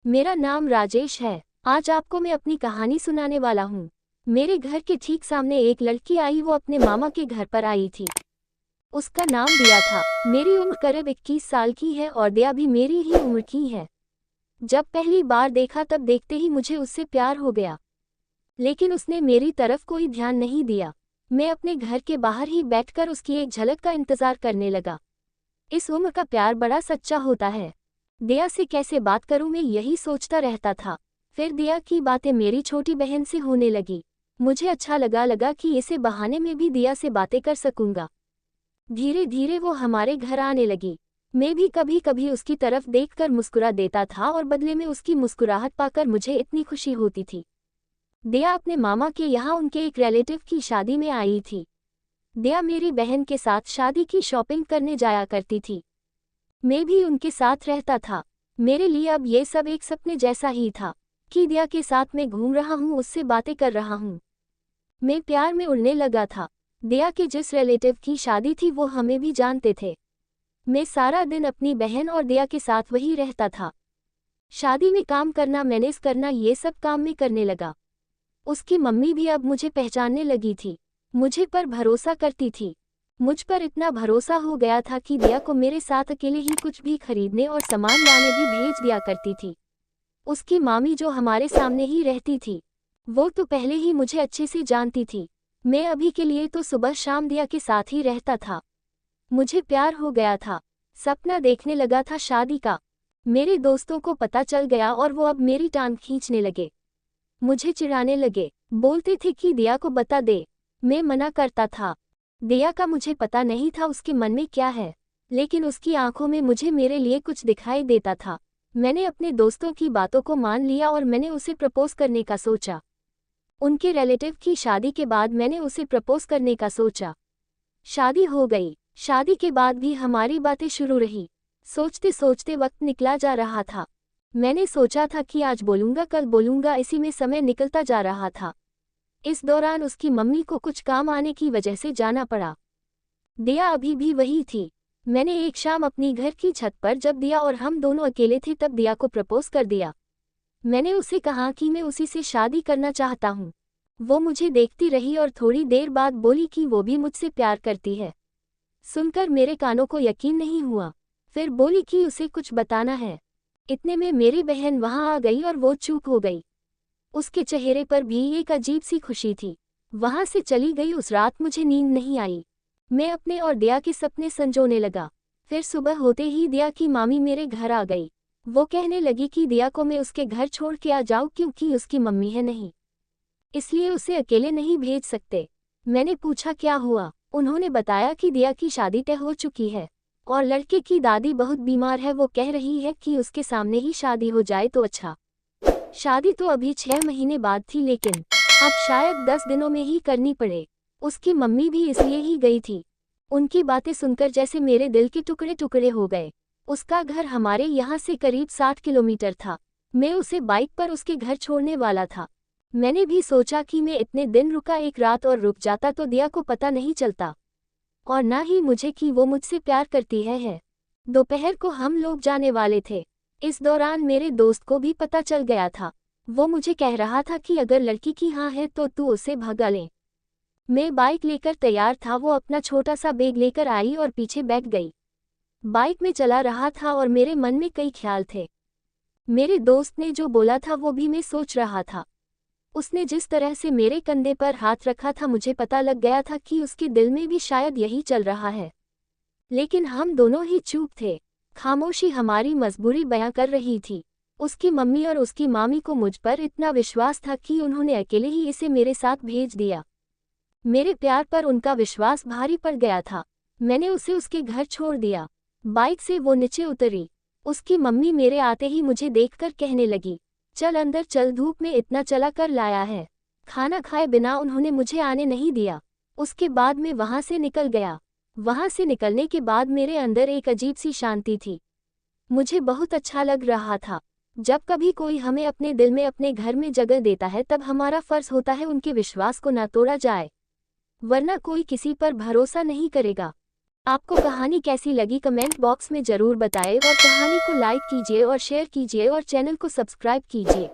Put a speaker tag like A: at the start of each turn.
A: मेरा नाम राजेश है। आज आपको मैं अपनी कहानी सुनाने वाला हूँ। मेरे घर के ठीक सामने एक लड़की आई, वो अपने मामा के घर पर आई थी। उसका नाम दिया था। मेरी उम्र करीब 21 साल की है और दिया भी मेरी ही उम्र की है। जब पहली बार देखा तब देखते ही मुझे उससे प्यार हो गया, लेकिन उसने मेरी तरफ कोई ध्यान नहीं दिया। मैं अपने घर के बाहर ही बैठकर उसकी एक झलक का इंतजार करने लगा। इस उम्र का प्यार बड़ा सच्चा होता है। दिया से कैसे बात करूं, मैं यही सोचता रहता था। फिर दिया की बातें मेरी छोटी बहन से होने लगी। मुझे अच्छा लगा कि इसे बहाने में भी दिया से बातें कर सकूंगा। धीरे धीरे वो हमारे घर आने लगी। मैं भी कभी कभी उसकी तरफ देखकर मुस्कुरा देता था और बदले में उसकी मुस्कुराहट पाकर मुझे इतनी खुशी होती थी। दिया अपने मामा के यहाँ उनके एक रिलेटिव की शादी में आई थी। दिया मेरी बहन के साथ शादी की शॉपिंग करने जाया करती थी। मैं भी उनके साथ रहता था। मेरे लिए अब ये सब एक सपने जैसा ही था कि दिया के साथ मैं घूम रहा हूँ, उससे बातें कर रहा हूँ। मैं प्यार में उड़ने लगा था। दिया के जिस रिलेटिव की शादी थी वो हमें भी जानते थे। मैं सारा दिन अपनी बहन और दिया के साथ वही रहता था। शादी में काम करना, मैनेज करना, ये सब काम में करने लगा। उसकी मम्मी भी अब मुझे पहचानने लगी थी। मुझे पर भरोसा करती थी। मुझ पर इतना भरोसा हो गया था कि दिया को मेरे साथ अकेले ही कुछ भी खरीदने और सामान लाने भी भेज दिया करती थी। उसकी मामी जो हमारे सामने ही रहती थी, वो तो पहले ही मुझे अच्छे से जानती थी। मैं अभी के लिए तो सुबह शाम दिया के साथ ही रहता था। मुझे प्यार हो गया था। सपना देखने लगा था शादी का। मेरे दोस्तों को पता चल गया और वो अब मेरी टांग खींचने लगे। मुझे चिढ़ाने लगे, बोलते थे कि दिया को बता दे। मैं मना करता था। दिया का मुझे पता नहीं था उसके मन में क्या है, लेकिन उसकी आंखों में मुझे मेरे लिए कुछ दिखाई देता था। मैंने अपने दोस्तों की बातों को मान लिया और मैंने उसे प्रपोज करने का सोचा। उनके रिलेटिव की शादी के बाद मैंने उसे प्रपोज करने का सोचा। शादी हो गई। शादी के बाद भी हमारी बातें शुरू रही। सोचते सोचते वक्त निकला जा रहा था। मैंने सोचा था कि आज बोलूंगा कल बोलूंगा, इसी में समय निकलता जा रहा था। इस दौरान उसकी मम्मी को कुछ काम आने की वजह से जाना पड़ा। दिया अभी भी वही थी। मैंने एक शाम अपनी घर की छत पर जब दिया और हम दोनों अकेले थे तब दिया को प्रपोज कर दिया। मैंने उसे कहा कि मैं उसी से शादी करना चाहता हूँ। वो मुझे देखती रही और थोड़ी देर बाद बोली कि वो भी मुझसे प्यार करती है। सुनकर मेरे कानों को यकीन नहीं हुआ। फिर बोली कि उसे कुछ बताना है। इतने में मेरी बहन वहां आ गई और वो चुप हो गई। उसके चेहरे पर भी एक अजीब सी खुशी थी। वहां से चली गई। उस रात मुझे नींद नहीं आई। मैं अपने और दिया के सपने संजोने लगा। फिर सुबह होते ही दिया की मामी मेरे घर आ गई। वो कहने लगी कि दिया को मैं उसके घर छोड़ के आ जाऊं क्योंकि उसकी मम्मी है नहीं, इसलिए उसे अकेले नहीं भेज सकते। मैंने पूछा क्या हुआ। उन्होंने बताया कि दिया की शादी तय हो चुकी है और लड़के की दादी बहुत बीमार है। वो कह रही है कि उसके सामने ही शादी हो जाए तो अच्छा। शादी तो अभी 6 महीने बाद थी, लेकिन अब शायद 10 दिनों में ही करनी पड़े। उसकी मम्मी भी इसलिए ही गई थी। उनकी बातें सुनकर जैसे मेरे दिल के टुकड़े टुकड़े हो गए। उसका घर हमारे यहाँ से करीब 60 किलोमीटर था। मैं उसे बाइक पर उसके घर छोड़ने वाला था। मैंने भी सोचा कि मैं इतने दिन रुका, एक रात और रुक जाता तो दिया को पता नहीं चलता और ना ही मुझे कि वो मुझसे प्यार करती है। दोपहर को हम लोग जाने वाले थे। इस दौरान मेरे दोस्त को भी पता चल गया था। वो मुझे कह रहा था कि अगर लड़की की हाँ है तो तू उसे भगा ले। मैं बाइक लेकर तैयार था। वो अपना छोटा सा बैग लेकर आई और पीछे बैठ गई। बाइक में चला रहा था और मेरे मन में कई ख्याल थे। मेरे दोस्त ने जो बोला था वो भी मैं सोच रहा था। उसने जिस तरह से मेरे कंधे पर हाथ रखा था, मुझे पता लग गया था कि उसके दिल में भी शायद यही चल रहा है। लेकिन हम दोनों ही चुप थे। खामोशी हमारी मजबूरी बयां कर रही थी। उसकी मम्मी और उसकी मामी को मुझ पर इतना विश्वास था कि उन्होंने अकेले ही इसे मेरे साथ भेज दिया। मेरे प्यार पर उनका विश्वास भारी पड़ गया था। मैंने उसे उसके घर छोड़ दिया। बाइक से वो नीचे उतरी। उसकी मम्मी मेरे आते ही मुझे देखकर कहने लगी, चल अंदर चल, धूप में इतना चला कर लाया है। खाना खाए बिना उन्होंने मुझे आने नहीं दिया। उसके बाद मैं वहां से निकल गया। वहां से निकलने के बाद मेरे अंदर एक अजीब सी शांति थी। मुझे बहुत अच्छा लग रहा था। जब कभी कोई हमें अपने दिल में, अपने घर में जगह देता है, तब हमारा फर्ज होता है उनके विश्वास को ना तोड़ा जाए, वरना कोई किसी पर भरोसा नहीं करेगा। आपको कहानी कैसी लगी कमेंट बॉक्स में ज़रूर बताएं और कहानी को लाइक कीजिए और शेयर कीजिए और चैनल को सब्सक्राइब कीजिए।